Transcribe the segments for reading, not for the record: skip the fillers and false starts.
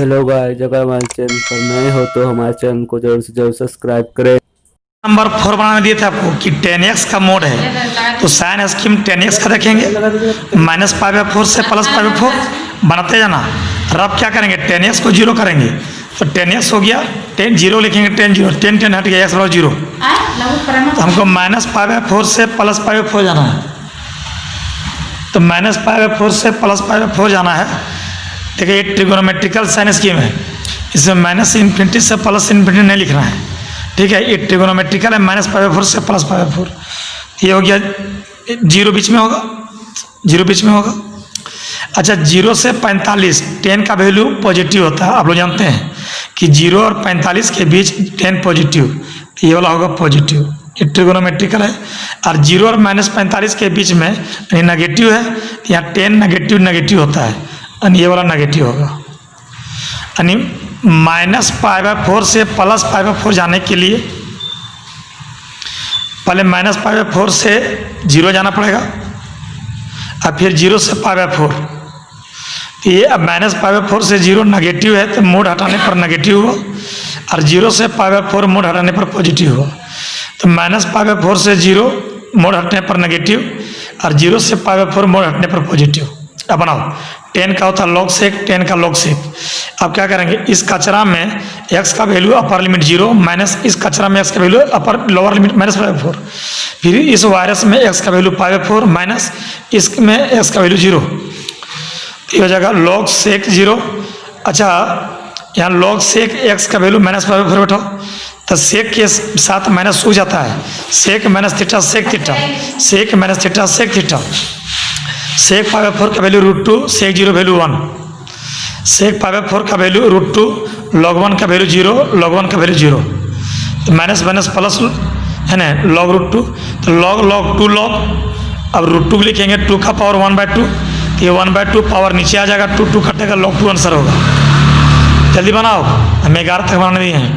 Hello guys, अगर हमारे channel पर नए हो तो हमारे चैनल को जरूर से जरूर सब्सक्राइब करें। नंबर 4 बनाने दिए थे आपको कि 10x का मोड है, तो साइन स्कीम 10x का देखेंगे, -π/4 से +π/4 बनाते जाना। और अब क्या करेंगे, 10x को 0 करेंगे, तो 10x हो गया, 10 0 लिखेंगे, 10 0 10 10 हट गया, x बराबर 0। तो हमको -π/4 से +π/4 जाना है, तो -π/4 से +π/4 जाना है। देखिए ये ट्रिगोनोमेट्रिकल साइन स्कीम है, इसमें -∞ से +∞ नहीं लिखना है, ठीक है। ये ट्रिगोनोमेट्रिकल है, -π/4 से +π/4। ये हो गया 0 बीच में होगा, 0 बीच में होगा। अच्छा 0 से 45 10 का वैल्यू पॉजिटिव होता है, आप लोग जानते हैं कि 0 और 45 के बीच 10 पॉजिटिव, ये वाला होगा पॉजिटिव, ये ट्रिगोनोमेट्रिकल है। और 0 और -45 के बीच में यानी नेगेटिव है, यहाँ 10 नेगेटिव नेगेटिव होता है, यानी ये वाला नेगेटिव होगा। यानी -π/4 से +π/4 जाने के लिए पहले -π/4 से 0 जाना पड़ेगा, और फिर 0 से π/4। तो ये अब -π/4 से 0 नेगेटिव है, तो मोड हटाने पर नेगेटिव हुआ, और 0 से π/4 मोड हटाने पर पॉजिटिव हुआ। तो -π/4 से 0 मोड हटने पर नेगेटिव, और 0 से π/4 मोड हटने पर पॉजिटिव। अब बनाओ, 10 का होता है log sec, 10 का log sec। अब क्या करेंगे, इस कचरा में x का वैल्यू अपर लिमिट 0 माइनस इस कचरा में x का वैल्यू अपर लोअर लिमिट -π/4, फिर इस वायरस में x का वैल्यू π/4 माइनस इसमें x का वैल्यू 0, ये हो जाएगा log sec 0। अच्छा यहाँ log sec x का वैल्यू -π/4 बैठाओ, तो सेक के साथ माइनस हो जाता है, sec minus theta sec theta, sec minus theta sec theta. Sec π/4 का वैल्यू √2, सेक 0 वैल्यू 1, सेक π/4 का वैल्यू √2, log 1 का वैल्यू 0, log 1 का वैल्यू 0, तो माइनस माइनस प्लस है ना, log √2, तो log 2 log, अब √2 भी लिखेंगे, 2 का पावर 1/2, तो ये 1/2 पावर नीचे आ जाएगा, 2 2 कटेगा, log 2 आंसर होगा। जल्दी बनाओ, हमें 11 तक बनाने दिए हैं।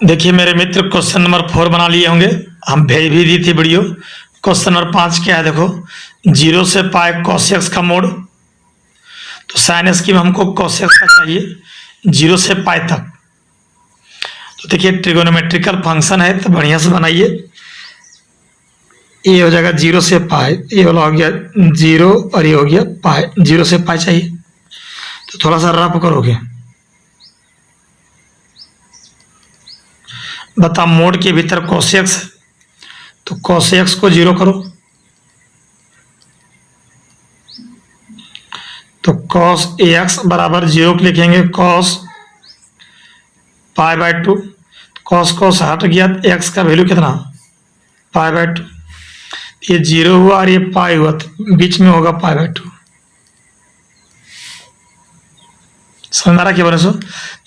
देखिए मेरे मित्र क्वेश्चन नंबर 4 बना लिए होंगे, हम भेज भी दी थी वीडियो। क्वेश्चन नंबर 5 क्या है, देखो 0 से π cos x का मोड, तो साइन स्कीम हमको cos x का चाहिए 0 से π तक। तो देखिए ट्रिगोनोमेट्रिकल फंक्शन है, तो बढ़िया से बनाइए। ये हो जाएगा 0 से π, ये वाला हो गया 0 और ये हो गया π, 0 से π चाहिए, तो थोड़ा सा रफ करोगे। बता मोड के भीतर cos x, तो cos x को 0 करो, तो cos ax बराबर 0 लिखेंगे, cos π/2, cos हट गया, x का वैल्यू कितना π/2, ये 0 हुआ और ये पाई हुआ, तो बीच में होगा π/2। समझ आ रहा क्या बोले सो,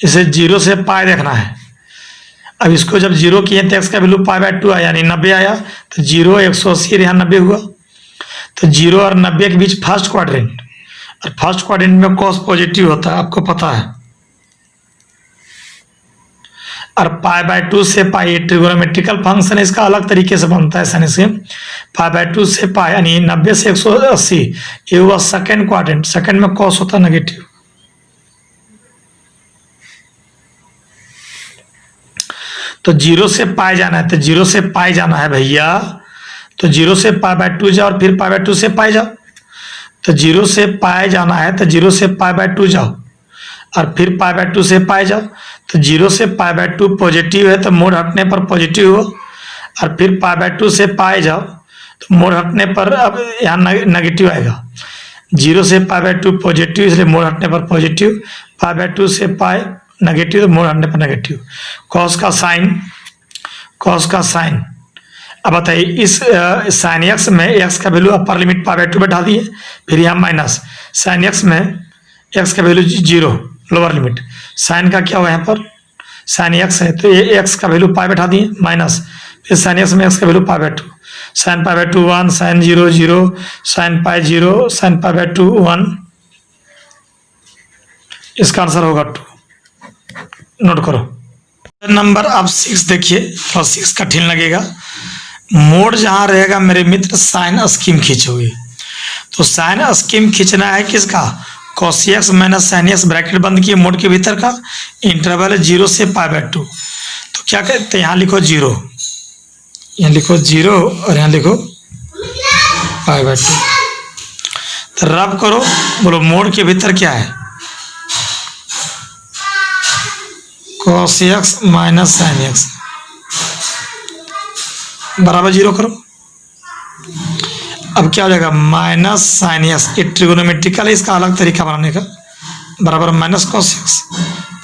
इसे 0 से π देखना है। अब इसको जब 0 किए तो x का वैल्यू π/2 आया, यानी 90 आया, तो 0 180 यहाँ 90 हुआ, तो 0 और 90 के बीच फर्स्ट क्वाड्रेंट, और फर्स्ट क्वाड्रेंट में cos पॉजिटिव होता है, आपको पता है। और π/2 से π ट्रिगोनोमेट्रिकल फंक्शन है, इसका अलग तरीके से बनता है साइन स्कीम। π/2 से π यानी 90 से 180, ये हुआ सेकेंड क्वाड्रेंट, सेकेंड में cos होता है नेगेटिव। तो 0 से π जाना है, तो 0 से π जाना है भैया, तो 0 से π/2 जाओ और फिर π/2 से π जाओ, तो 0 से π जाना है, तो 0 से π/2 जाओ और फिर π/2 से π जाओ, तो 0 से π/2 पॉजिटिव है, तो मोड हटने पर पॉजिटिव हो, और फिर π/2 से π जाओ, तो मोड हटने पर अब यहाँ नेगेटिव आएगा। 0 से π/2 पॉजिटिव, इसलिए मोड हटने पर पॉजिटिव, π/2 से π नेगेटिव, तो मोड हटने पर नेगेटिव। कॉस का साइन, अब बताइए इस साइन एक्स में एक्स का वैल्यू अपर लिमिट π/2 बैठा दिए, फिर यहाँ माइनस साइन एक्स में एक्स का वैल्यू 0 लोअर लिमिट, साइन का क्या हुआ यहाँ पर साइन एक्स है, तो ये एक्स का वैल्यू π बैठा दिए, माइनस फिर साइन एक्स में एक्स का value π/2, sine π/2 1, sine 0 0, sine π 0, sine π/2 1, इसका आंसर होगा 2। नोट करो। नंबर अब 6 देखिए, थोड़ा 6 कठिन लगेगा। मोड जहां रहेगा मेरे मित्र साइन स्कीम खींचोगे, तो साइन स्कीम खींचना है किसका, cos x minus sine x bracket बंद किए मोड के भीतर का, इंटरवल है 0 से π/2। तो क्या कहते हैं, यहाँ लिखो 0, यहाँ लिखो 0 और यहाँ लिखो π/2। तो रब करो, बोलो मोड के भीतर क्या है, cos x minus sine x बराबर 0 करो। अब क्या हो जाएगा, माइनस साइन एक्स, ये ट्रिगोनोमेट्रिकल है, इसका अलग तरीका बनाने का, बराबर minus cos x,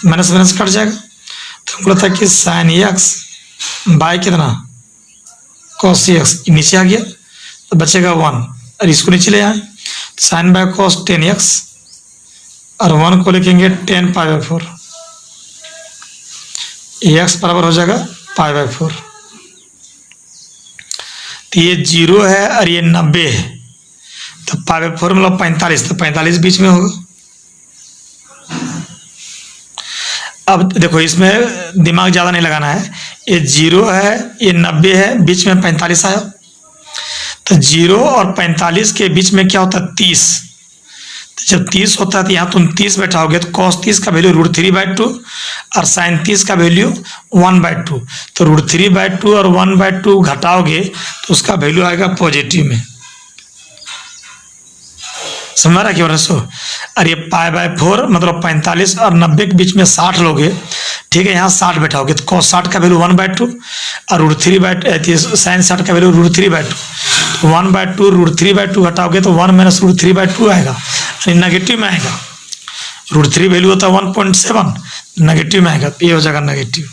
minus minus cut जाएगा। तो हमको लगता है कि साइन एक्स बाय कितना, कॉस एक्स, नीचे आ गया तो बचेगा 1 और इसको नीचे ले आए, साइन बाय कॉस 10x और 1 को लिखेंगे 10π/4, एक्स बराबर हो जाएगा π/4। तो ये 0 है और ये 90 है, तो π/4 मतलब 45, तो 45 बीच में होगा। अब देखो इसमें दिमाग ज़्यादा नहीं लगाना है, ये 0 है, ये 90 है, बीच में 45 आया, तो 0 और 45 के बीच में क्या होता है, 30। तो जब 30 होता है तो यहाँ तुम 30 बैठाओगे तो cos 30 का वैल्यू √3/2 और sin 30 का वैल्यू 1/2। तो √3/2 और 1/2 घटाओगे तो उसका वैल्यू आएगा पॉजिटिव में, समझ रहा क्यों रसो। और ये π/4 मतलब 45 और 90 के बीच में 60 लोगे, ठीक है, यहाँ 60 बैठाओगे तो cos 60 का वैल्यू 1/2 और √3/2 sin 60 का वैल्यू √3/2, 1/2 √3/2 घटाओगे तो 1 माइनस √3/2 आएगा, यानी नेगेटिव में आएगा। √3 वैल्यू होता है 1.7, नेगेटिव में आएगा, ये हो जाएगा नेगेटिव।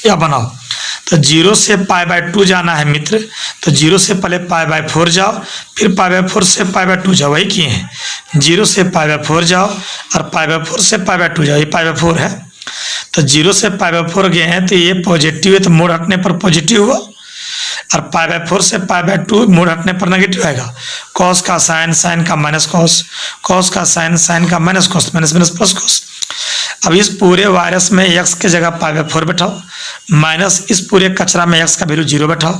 या बनाओ, तो 0 से π/2 जाना है मित्र, तो 0 से पहले π/4 जाओ, फिर π/4 से π/2 जाओ, वही किए हैं, 0 से π/4 जाओ और π/4 से π/2 जाओ, ये π/4 है। तो 0 से π/4 गए हैं तो ये पॉजिटिव है, तो मोड़ हटने पर पॉजिटिव हुआ, और π/4 से π/2 मोड़ हटने पर नेगेटिव आएगा। कॉस का साइन, साइन का माइनस कॉस, कॉस का साइन, साइन का minus cos, minus minus plus cos. अब इस पूरे वायरस में x के जगह π/4 बैठाओ, माइनस इस पूरे कचरा में x का वैल्यू 0 बैठाओ,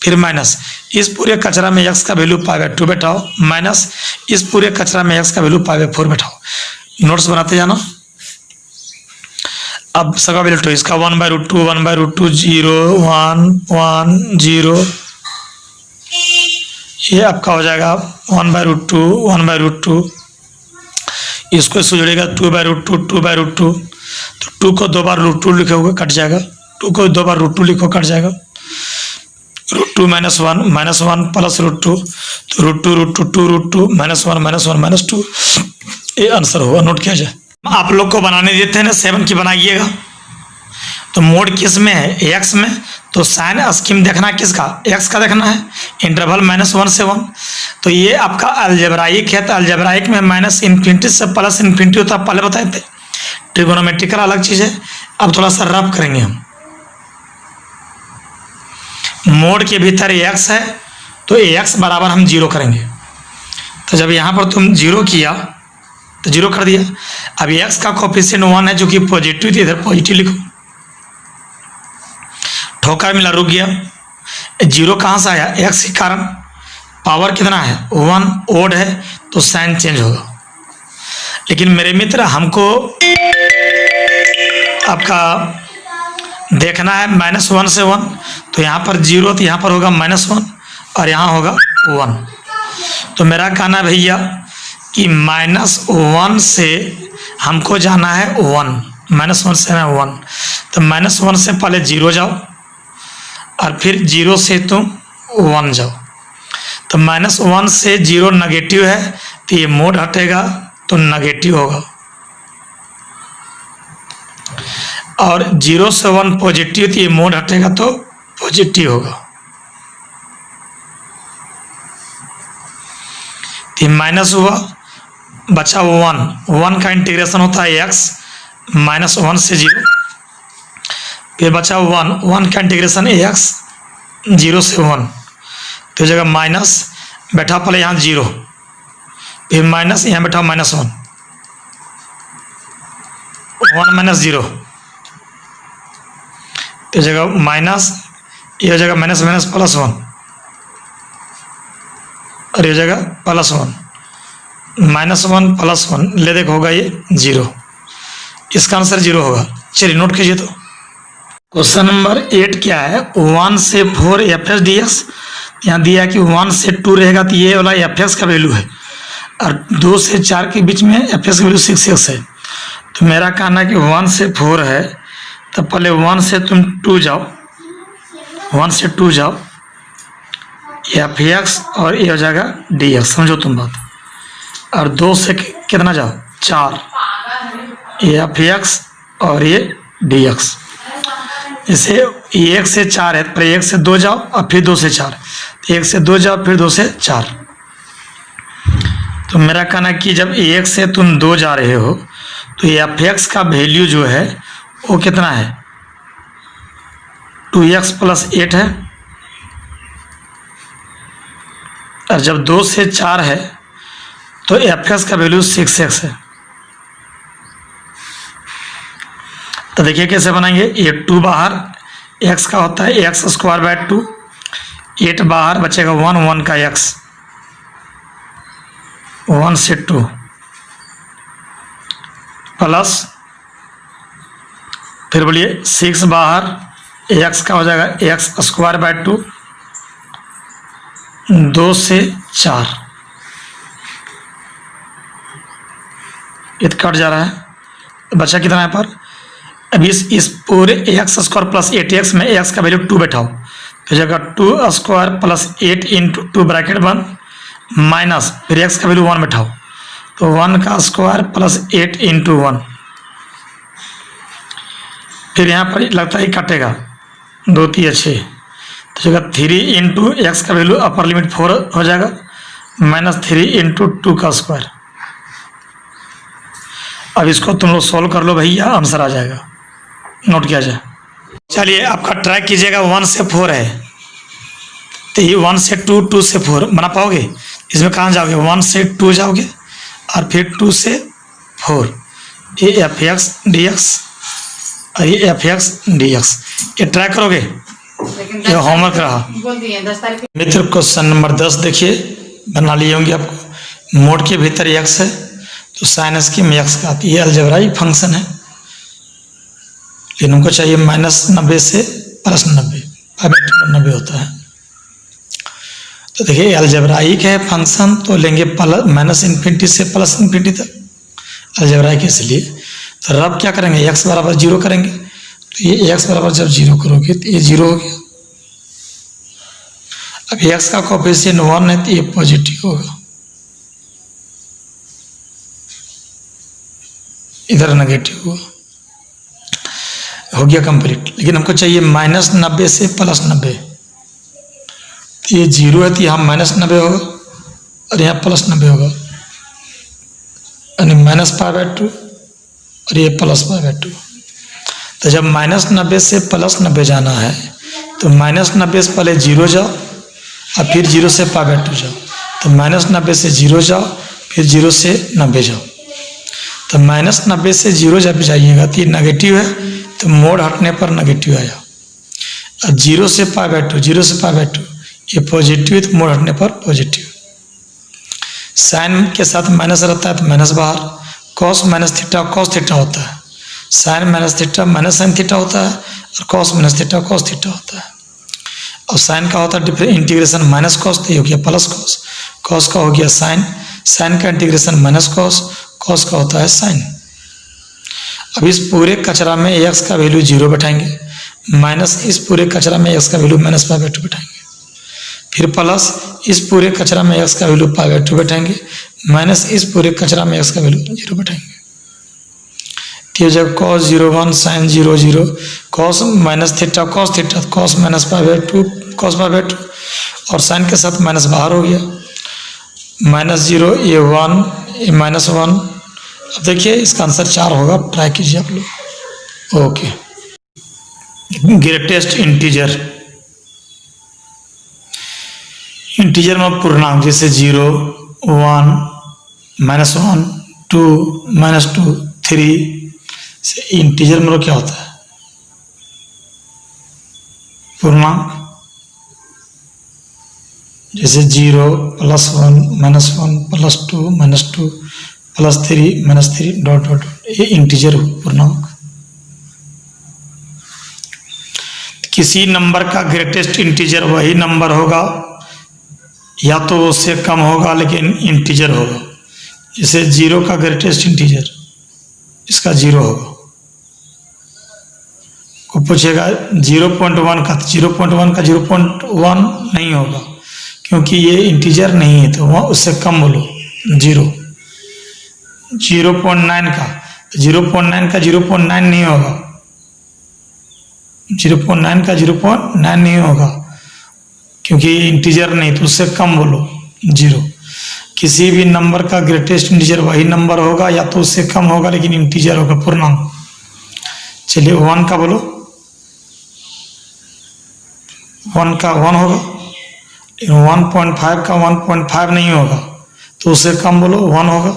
फिर माइनस इस पूरे कचरा में x का वैल्यू π/2 बैठाओ, माइनस इस पूरे कचरा में x का वैल्यू π/4 बैठाओ। नोट्स बनाते जाना। अब सगा वैल्यू तो इसका 1/√2, 1/√2, 0, 1, 1, 0, ये आपका हो जाएगा 1/√2, 1/√2, इसको इसको जोड़ेगा 2/√2, 2/√2, तो 2 को 2 बार √2 लिखोगे कट जाएगा, 2 को 2 बार √2 लिखो कट जाएगा, √2 - 1 -1 प्लस √2, तो √2 √2 -1 -1 -2, ये आंसर होगा। नोट किया जाए। आप लोग को बनाने देते हैं ना, 7 की बनाइएगा। तो मोड किस में है, x में, तो साइन स्कीम देखना है किसका, x का देखना है, इंटरवल -1 से 1। तो ये आपका अलजेब्राइक है, तो अलजेब्राइक में -∞ से +∞ होता है, पहले बताए थे। ट्रिगोनोमेट्रिकल अलग चीज़ है। अब थोड़ा सा रफ करेंगे हम। मोड के भीतर x है तो x बराबर हम 0 करेंगे। तो जब यहाँ पर तुम 0 किया तो 0 कर दिया। अब x का कोफिशिएंट 1 है जो कि पॉजिटिव थी, इधर पॉजिटिव लिखो, ठोकर मिला, रुक गया। 0 कहाँ से आया, x के कारण, पावर कितना है 1, ओड है तो साइन चेंज होगा। लेकिन मेरे मित्र हमको आपका देखना है -1 से 1, तो यहाँ पर 0 तो यहाँ पर होगा -1 और यहाँ होगा 1। तो मेरा कहना है भैया कि -1 से हमको जाना है 1, -1 से 1, तो -1 से पहले 0 जाओ और फिर 0 से तुम 1 जाओ। तो -1 से 0 नेगेटिव है तो ये मोड हटेगा तो नेगेटिव होगा, और 0 से 1 पॉजिटिव तो ये मोड हटेगा तो पॉजिटिव होगा। तो माइनस हुआ, बचा 1 का इंटीग्रेशन होता है x, -1 से 0, फिर बचा 1 का इंटीग्रेशन x 0 से 1, तो जगह माइनस बैठा पहले यहाँ 0, फिर माइनस यहाँ बैठा -1, 1 - 0, तो जगह माइनस, ये जगह -+1 और ये जगह +1, -1 + 1 ले देखो होगा ये 0। इसका आंसर 0 होगा। चलिए नोट कीजिए। तो क्वेश्चन नंबर 8 क्या है, 1 से 4 एफ डी एक्स। यहाँ दिया कि 1 से 2 रहेगा तो ये वाला एफ का वैल्यू है, और 2 से 4 के बीच में एफ का वैल्यू 6x है। तो मेरा कहना है कि 1 से 4 है, तो पहले 1 से तुम 2 जाओ, 1 से 2 जाओ, एफ एक्स और ये हो जाएगा डी एक्स, समझो तुम बात। और 2 से कितना जाओ, 4, ये एफ एक्स और ये डी एक्स। जैसे 1 से 4 है, पर 1 से 2 जाओ और फिर 2 से 4, 1 से 2 जाओ फिर 2 से 4। तो मेरा कहना है कि जब 1 से तुम 2 जा रहे हो तो एफ एक्स का वैल्यू जो है वो कितना है, 2x + 8 है। और जब 2 से 4 है तो एफ एक्स का वैल्यू 6x है। तो देखिए कैसे बनाएंगे, ये 2 बाहर, x का होता है x² 2, 8 बाहर बचेगा 1, 1 का x, 1 से 2 प्लस, फिर बोलिए 6 बाहर, x का हो जाएगा x² 2, 2 से 4, ये कट जा रहा है, बचा कितना है पर। अब इस पूरे x² + 8x में x का वैल्यू 2 बैठाओ, तो जगह 2² + 8 × 2 ब्रैकेट बंद माइनस, फिर x का वैल्यू 1 बैठाओ, तो 1 का स्क्वायर + 8 × 1। फिर यहाँ पर लगता है काटेगा, 2 3 6, तो जगह 3 × x का वैल्यू अपर लिमिट 4 हो जाएगा, -3 × 2 का स्क्वायर। अब इसको तुम लोग सॉल्व कर लो भैया, आंसर आ जाएगा, नोट किया जाए। चलिए आपका ट्राई कीजिएगा, 1 से 4 है तो ये 1 से 2, 2 से 4 बना पाओगे। इसमें कहाँ जाओगे, 1 से 2 जाओगे और फिर 2 से 4, ये एफ एक्स डी एक्स और ये एफ एक्स डी एक्स, ये ट्राई करोगे, ये होमवर्क रहा। मित्र क्वेश्चन नंबर 10 देखिए, बना लिए होंगे आपको। मोड के भीतर एक्स है तो साइन स्कीम एक्स का, ये अलजेब्राइक फंक्शन है, लेकिन हमको चाहिए -90 से +90, 90 होता है। तो देखिए अलजेब्राइक है फंक्शन, तो लेंगे -∞ से +∞ तक, अलजेब्राइक इसलिए। तो अब क्या करेंगे, x = 0 करेंगे, तो ये x = जब 0 करोगे तो ये 0 हो गया। अब x का कोएफिशिएंट 1 है तो ये पॉजिटिव होगा, इधर नेगेटिव हुआ, हो गया कंप्लीट। लेकिन हमको चाहिए -90 से +90, तो ये 0 है तो यहाँ -90 होगा और यहाँ +90 होगा, यानी -π/2 और ये +π/2। तो जब -90 से +90 जाना है तो -90 से पहले 0 जाओ और फिर 0 से π/2 जाओ, तो -90 से 0 जाओ फिर 0 से 90 जाओ। तो -90 से 0 जब जाइएगा तो ये नेगेटिव है, तो मोड़ हटने पर नेगेटिव आया। और 0 से π/2, 0 से π/2 ये पॉजिटिव है, तो मोड़ हटने पर पॉजिटिव। साइन के साथ माइनस रहता है तो माइनस बाहर, कॉस -θ कॉस θ होता है, साइन -θ -sin θ होता है, और कॉस -θ कॉस θ होता है। और साइन का होता है इंटीग्रेशन माइनस कॉस, तो ये हो गया प्लस कॉस, कॉस का हो गया साइन, साइन का इंटीग्रेशन माइनस कॉस, कॉस का होता है साइन। अब इस पूरे कचरा में x का वैल्यू 0 बैठाएंगे, माइनस इस पूरे कचरा में x का वैल्यू -π/2 बैठाएंगे, फिर प्लस इस पूरे कचरा में x का वैल्यू π/2 बैठाएंगे, माइनस इस पूरे कचरा में x का वैल्यू 0 बैठाएंगे। तो जब cos 0 1 sin 0 0, cos -θ cos θ, cos -π/2 cos π/2, और साइन के साथ माइनस बाहर हो गया, -0 ये 1 ये -1। अब देखिए इसका आंसर 4 होगा, ट्राई कीजिए आप लोग। ओके, ग्रेटेस्ट इंटीजर, इंटीजर में पूर्णांक जैसे 0 1 -1 2 -2 3 से इंटीजर में क्या होता है, पूर्णांक जैसे 0 +1 -1 +2 -2 +3 -3 डॉट डॉट, ये इंटीजर पूर्णांक। किसी नंबर का ग्रेटेस्ट इंटीजर वही नंबर होगा या तो उससे कम होगा लेकिन इंटीजर होगा। जैसे 0 का ग्रेटेस्ट इंटीजर, इसका 0 होगा। को पूछेगा 0.1 का, तो 0.1 का 0.1 नहीं होगा क्योंकि ये इंटीजर नहीं है, तो वहाँ उससे कम बोलो 0। 0.9 का, 0.9 का 0.9 नहीं होगा, 0.9 का 0.9 नहीं होगा क्योंकि ये इंटीजर नहीं, तो उससे कम बोलो 0। किसी भी नंबर का ग्रेटेस्ट इंटीजर वही नंबर होगा या तो उससे कम होगा लेकिन इंटीजर होगा, पूर्णांक। चलिए 1 का बोलो, 1 का 1 होगा, 1.5 का 1.5 नहीं होगा तो उससे कम बोलो 1 होगा।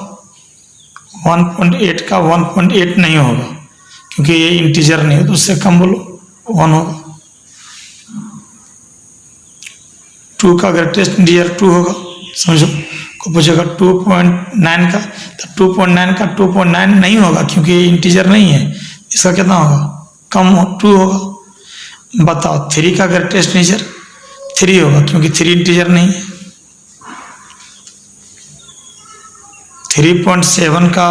1.8 का 1.8 नहीं होगा क्योंकि ये इंटीजर नहीं है, तो उससे कम बोलो 1 होगा। 2 का ग्रेटेस्ट इंटीजर 2 होगा, समझो। को पूछेगा 2.9 का, तो 2.9 का 2.9 नहीं होगा क्योंकि ये इंटीजर नहीं है, इसका कितना होगा, कम 2 होगा। बताओ 3 का ग्रेटेस्ट इंटीजर 3 होगा क्योंकि 3 इंटीजर नहीं है। 3.7 का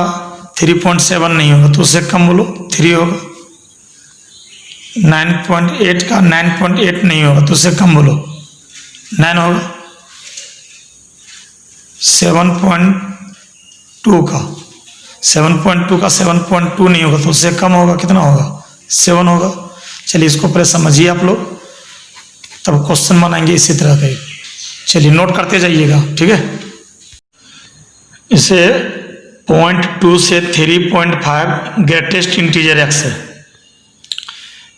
3.7 नहीं होगा तो उससे कम बोलो 3 होगा। 9.8 का 9.8 नहीं होगा तो उससे कम बोलो 9 होगा। 7.2 का 7.2 नहीं होगा तो उससे कम होगा, कितना होगा, 7 होगा। चलिए इसको पहले समझिए आप लोग, तब क्वेश्चन बनाएंगे इसी तरह के। चलिए नोट करते जाइएगा, ठीक है। इसे 0.2 से 3.5 ग्रेटेस्ट इंटीजर x है,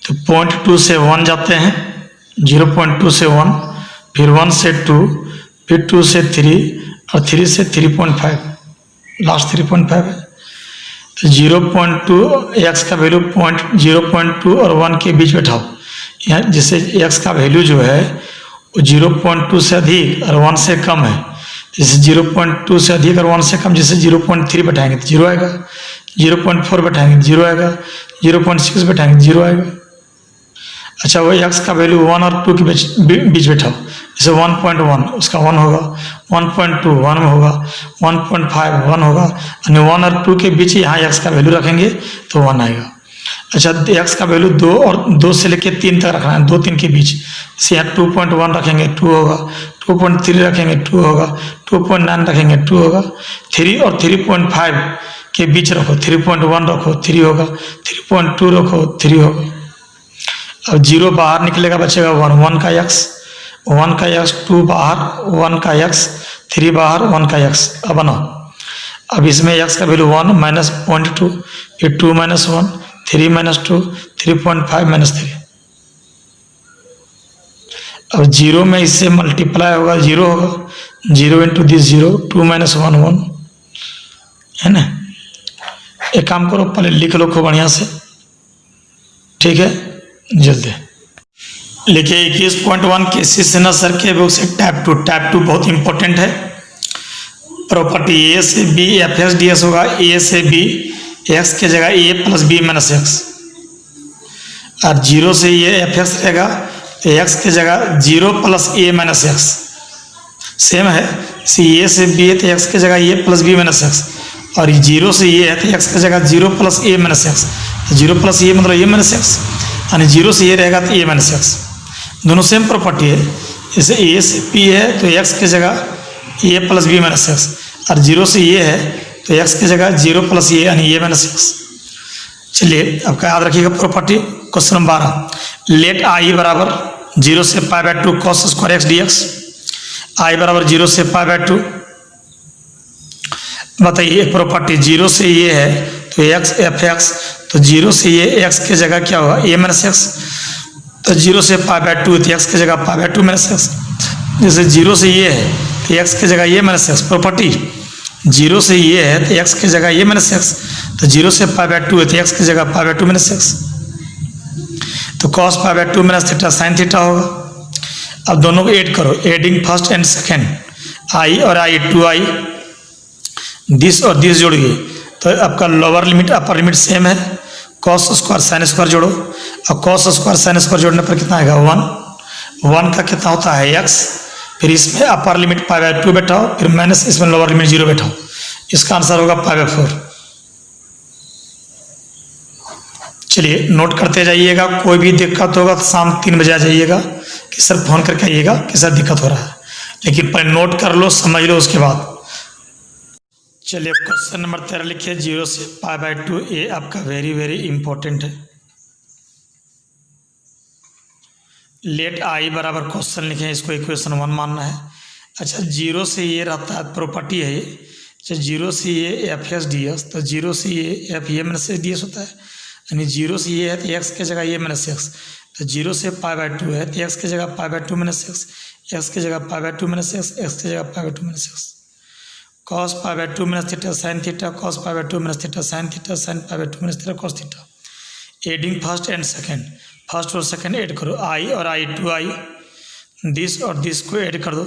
तो 0.2 से 1 जाते हैं, 0.2 से 1, फिर 1 से 2, फिर 2 से 3 और 3 से 3.5, लास्ट 3.5 है। तो 0.2 x का वैल्यू 0.2 और 1 के बीच बैठाओ, यहाँ जैसे x का वैल्यू जो है वो 0.2 से अधिक और 1 से कम है, जैसे 0.2 से अधिक और 1 से कम, जैसे 0.3 बैठाएंगे तो 0 आएगा, 0.4 बैठाएंगे 0 आएगा, 0.6 बैठाएंगे 0 आएगा। अच्छा वो x का वैल्यू 1 और 2 के बीच बैठाओ, जैसे 1.1 उसका 1 होगा, 1.2 1 होगा, 1.5 1 होगा, यानी 1 और 2 के बीच यहाँ x का वैल्यू रखेंगे तो 1 आएगा। अच्छा x का वैल्यू 2 और 2 से लेकर 3 तक रखना है, 2 3 के बीच, जैसे यहाँ 2.1 रखेंगे 2 होगा, 2.3 रखेंगे 2 होगा, 2.9 रखेंगे 2 होगा, 3 और 3.5 के बीच रखो, 3.1 रखो 3 होगा, 3.2 रखो 3 होगा। अब 0 बाहर निकलेगा, बचेगा 1 का x, 1 का x, 2 बाहर, 1 का x, 3 बाहर, 1 का x। अब बनाओ, अब इसमें x का वैल्यू 1 माइनस 0.2, फिर 2 माइनस 1, 3 माइनस 2, 3.5 माइनस 3। अब 0 में इससे मल्टीप्लाई होगा 0 होगा, 0 इंटू दिस 0, 2 माइनस 1 1 है ना। एक काम करो पहले लिख लो खूब बढ़िया से, ठीक है, जल्दी लिखिए। 21.1 केसी सिन्हा सर के बुक से टैप 2 बहुत इंपॉर्टेंट है। प्रॉपर्टी ए से B F X D S होगा, ए से बी एक्स के जगह A plus B minus X, और 0 से ये एफ एक्स रहेगा तो एक्स के जगह 0 प्लस ए माइनस एक्स, सेम है। ए से बी है तो एक्स के जगह A plus B minus X, और 0 से ये है तो एक्स के जगह 0 प्लस ए माइनस एक्स, 0 प्लस ए मतलब ए माइनस एक्स, यानी 0 से ये रहेगा तो ए माइनस एक्स, दोनों सेम प्रॉपर्टी है। जैसे ए से बी है तो एक्स की जगह A plus B minus X, और 0 से ये है तो एक्स की जगह 0 प्लस ए यानी ए माइनस एक्स। चलिए आपका याद रखिएगा property. Question number 12, let I बराबर 0 से π/2 cos square x d x, I बराबर 0 से π/2। बताइए प्रॉपर्टी 0 से ये है तो एक्स एफ एक्स, तो 0 से ये एक्स की जगह क्या होगा ए माइनस एक्स, तो 0 से π/2 तो एक्स की जगह π/2 माइनस एक्स। जैसे 0 से ये है तो एक्स की जगह ये माइनस एक्स, प्रॉपर्टी 0 से ये है तो एक्स की जगह ये माइनस एक्स, तो 0 से π/2 है तो एक्स की जगह π/2 माइनस एक्स, तो cos π/2 minus theta sine theta होगा। अब दोनों को ऐड करो, adding first and second, I और आई, 2i, दिस और दिस जोड़िए तो आपका lower limit upper limit same है। कॉस स्क्वायर साइन स्क्वायर जोड़ो, और कॉस स्क्वायर साइन स्क्वायर जोड़ने पर कितना आएगा 1, 1 का कितना होता है x, फिर इसमें अपर लिमिट π/2 बैठाओ, फिर माइनस इसमें लोअर लिमिट 0 बैठाओ, इसका आंसर होगा π/4। चलिए नोट करते जाइएगा, कोई भी दिक्कत होगा तो शाम 3 बजे आ जाइएगा कि सर फोन करके आइएगा कि सर दिक्कत हो रहा है, लेकिन पहले नोट कर लो, समझ लो, उसके बाद। चलिए क्वेश्चन नंबर 13 लिखिए, 0 से π/2, ये आपका वेरी वेरी इंपॉर्टेंट है। लेट आई बराबर क्वेश्चन लिखें, इसको इक्वेशन 1 मानना है। अच्छा 0 से ये रहता है, प्रॉपर्टी है ये, अच्छा 0 से ये एफ एस डी एस, तो 0 से ये F A minus D S होता है, यानी 0 से ये है तो एक्स की जगह ये माइनस एक्स, तो 0 से π/2 है तो एक्स की जगह π/2 माइनस एक्स, एक्स की जगह π/2 माइनस एक्स, एक्स की जगह π/2 minus x, cos π/2 minus theta sine theta, cos π/2 minus theta sine theta, sine π/2 minus theta cos theta. Adding first and second, first और सेकेंड ऐड करो, I और I, 2i, this और this को add कर दो,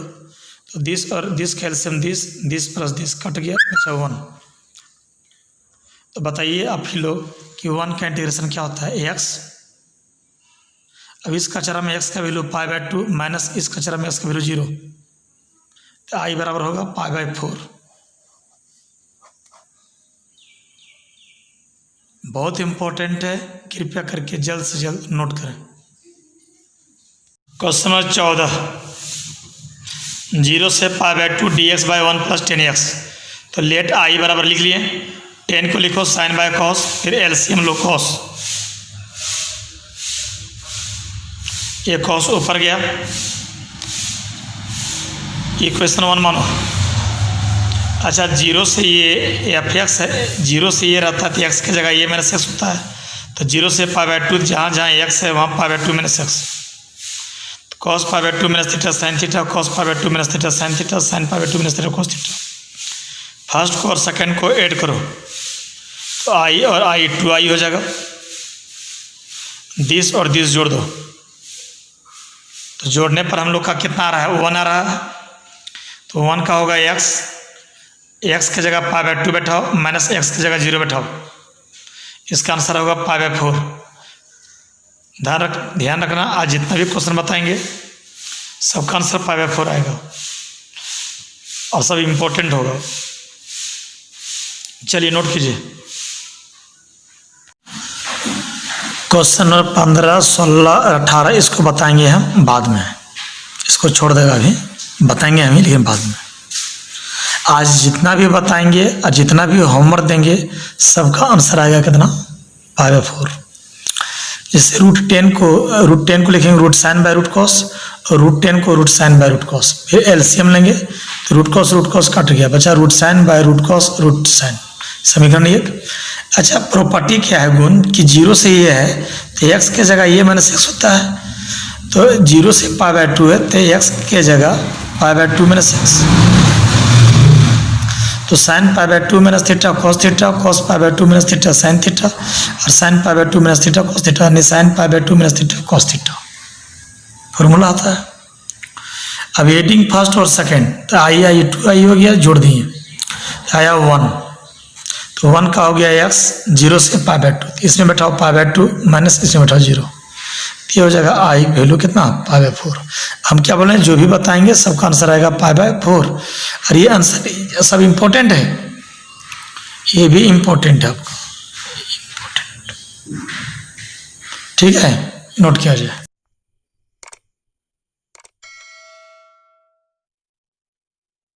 तो दिस और this calcium, this plus this cut गया, अच्छा 1। तो बताइए आप ही लोग कि 1 का इंटीग्रेशन क्या होता है, x। अब इस कचरा में x का वैल्यू π/2 माइनस इस कचरा में x का वैल्यू 0, तो i बराबर होगा π/4। बहुत इंपॉर्टेंट है, कृपया करके जल्द से जल्द नोट करें। क्वेश्चन नंबर 14, 0 से π/2 dx/1 + 10x, तो लेट आई बराबर लिख लिए, 10 को लिखो साइन बाय कॉस, फिर एलसीएम लो कॉस, ये कॉस ऊपर गया, इक्वेशन 1 मानो। अच्छा 0 से ये एफ एक्स है, 0 से ये रहता है तो एक्स की जगह ये माइनस एक्स होता है, तो 0 से π/2 जहाँ जहाँ एक्स है वहाँ π/2 माइनस एक्स, तो cos π/2 minus theta sine theta, cos π/2 minus theta sine theta, sine π/2 minus theta cos theta. First को और सेकेंड को ऐड करो, तो आई और आई 2i हो जाएगा, दिस और दिस जोड़ दो, तो जोड़ने पर हम लोग का कितना आ रहा है, 1 आ रहा है, तो 1 का होगा x की जगह π/2 बैठाओ, माइनस x की जगह 0 बैठाओ, इसका आंसर होगा π/4। ध्यान रखना, आज जितना भी क्वेश्चन बताएंगे सबका आंसर π/4 आएगा और सब इम्पोर्टेंट होगा। चलिए नोट कीजिए, क्वेश्चन नंबर 15, 16, 18 इसको बताएंगे हम बाद में, इसको छोड़ देगा अभी, बताएंगे हम ही लेकिन बाद में। आज जितना भी बताएंगे और जितना भी होमवर्क देंगे सबका आंसर आएगा कितना, π/4। जैसे √10 को लिखेंगे root sine by root cos, और √10 को root sine by root cos, फिर एलसीएम लेंगे तो रूट कॉस कट गया, बचा root sine by root cos root sine, समीकरण 1। अच्छा प्रॉपर्टी क्या है, गुण कि 0 से ये है तो एक्स के जगह ये माइनस एक्स होता है, तो 0 से π/2 है तो एक्स के जगह π/2 माइनस एक्स, तो sine π/2 minus theta cos theta, cos π/2 minus theta sine theta, और sine π/2 minus theta cos theta, यानी sine π/2 minus theta cos theta formula आता है। अब एडिंग फर्स्ट और सेकेंड, तो आई 2i हो गया, जोड़ दिए, आया 1, तो 1 का हो गया x, 0 से π/2, इसमें बैठाओ π/2 माइनस इसमें बैठाओ 0, ये हो जाएगा आई वैल्यू कितना, π/4। हम क्या बोले, जो भी बताएंगे सबका आंसर आएगा π/4, और ये आंसर सब इम्पोर्टेंट है, ये भी इम्पोर्टेंट है आपका, ठीक है, नोट किया जाए।